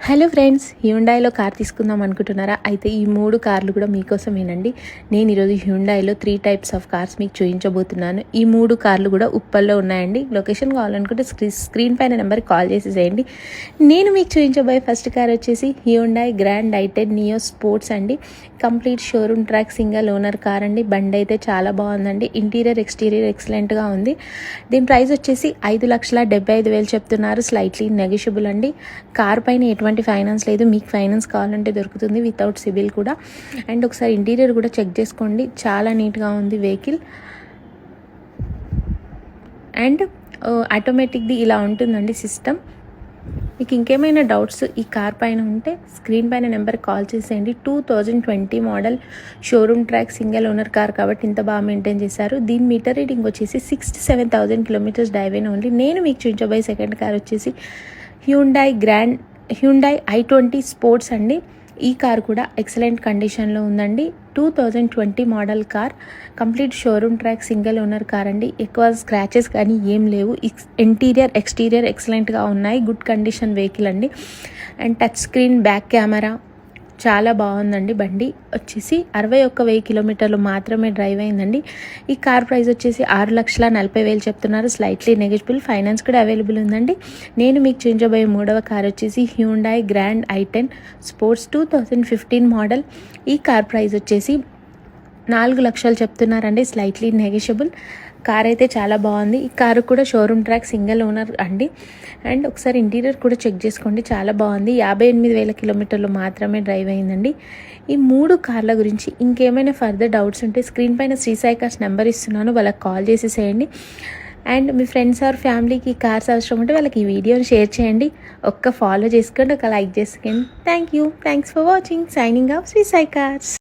Hello friends, హ్యుండాయిలో car తీసుకుందాం అనుకుంటున్నారా? అయితే ఈ 3 కార్లు కూడా మీకోసమేనండి. నేను ఈరోజు హ్యుండాయిలో 3 టైప్స్ ఆఫ్ కార్స్ మీకు చూపించబోతున్నాను. ఈ 3 కార్లు కూడా ఉప్పల్లో ఉన్నాయండి. లొకేషన్ కావాలనుకుంటే స్క్రీన్ పైన నెంబర్కి కాల్ చేసేసేయండి. నేను మీకు చూపించబోయే ఫస్ట్ కార్ వచ్చేసి Hyundai Grand i10 Neo Sports అండి. Complete showroom track single owner car అండి. బండి అయితే చాలా బాగుందండి. ఇంటీరియర్ ఎక్స్టీరియర్ ఎక్సలెంట్గా ఉంది. దీని ప్రైస్ వచ్చేసి 5,75,000 చెప్తున్నారు. స్లైట్లీ నెగిషియబుల్ అండి. కార్ పైన ఎటువంటి ఫైనాన్స్ లేదు. మీకు ఫైనాన్స్ కావాలంటే దొరుకుతుంది వితౌట్ సిబిల్ కూడా. అండ్ ఒకసారి ఇంటీరియర్ కూడా చెక్ చేసుకోండి, చాలా నీట్గా ఉంది వెహికల్. అండ్ ఆటోమేటిక్ది ఇలా ఉంటుందండి సిస్టమ్. మీకు ఇంకేమైనా డౌట్స్ ఈ కార్ పైన ఉంటే స్క్రీన్ పైన నెంబర్కి కాల్ చేసేయండి. 2020 model showroom track single owner car కాబట్టి ఇంత బాగా మెయింటైన్ చేశారు. దీని మీటర్ రీడింగ్ వచ్చేసి 67,000 కిలోమీటర్స్ డ్రైవ్ అయిన ఓన్లీ. నేను మీకు చూపించబోయే సెకండ్ కార్ వచ్చేసి హ్యుండాయ్ i20 స్పోర్ట్స్ అండి. ఈ కార్ కూడా ఎక్సలెంట్ కండిషన్లో ఉందండి. 2020 model car, complete showroom track single owner car అండి. ఎక్కువ స్క్రాచెస్ కానీ ఏం లేవు. ఇంటీరియర్ ఎక్స్టీరియర్ ఎక్సలెంట్గా ఉన్నాయి. గుడ్ కండిషన్ వెహికల్ అండి. And touch screen, back camera చాలా బాగుందండి. బండి వచ్చేసి 61,000 కిలోమీటర్లు మాత్రమే డ్రైవ్ అయిందండి. ఈ కార్ ప్రైస్ వచ్చేసి 6,40,000 చెప్తున్నారు. స్లైట్లీ నెగిషియబుల్, ఫైనాన్స్ కూడా అవైలబుల్ ఉందండి. నేను మీకు చూపించబోయే మూడవ కార్ వచ్చేసి Hyundai Grand i10 sports 2015 model. ఈ కార్ ప్రైస్ వచ్చేసి 4 లక్షలు చెప్తున్నారండి. Slightly negotiable. కార్ అయితే చాలా బాగుంది. ఈ కారు కూడా షోరూమ్ ట్రాక్ సింగిల్ ఓనర్ అండి. అండ్ ఒకసారి ఇంటీరియర్ కూడా చెక్ చేసుకోండి, చాలా బాగుంది. 58,000 కిలోమీటర్లు మాత్రమే డ్రైవ్ అయిందండి. ఈ 3 కార్ల గురించి ఇంకేమైనా ఫర్దర్ డౌట్స్ ఉంటే స్క్రీన్ పైన శ్రీ సాయి కార్స్ నెంబర్ ఇస్తున్నాను, వాళ్ళకి కాల్ చేసేసేయండి. అండ్ మీ ఫ్రెండ్స్ ఆర్ ఫ్యామిలీకి కార్స్ అవసరం ఉంటే వాళ్ళకి ఈ వీడియోని షేర్ చేయండి. ఒక్క ఫాలో చేసుకోండి, ఒక లైక్ చేసుకోండి. Thanks for watching. Signing off Shri Sai cars.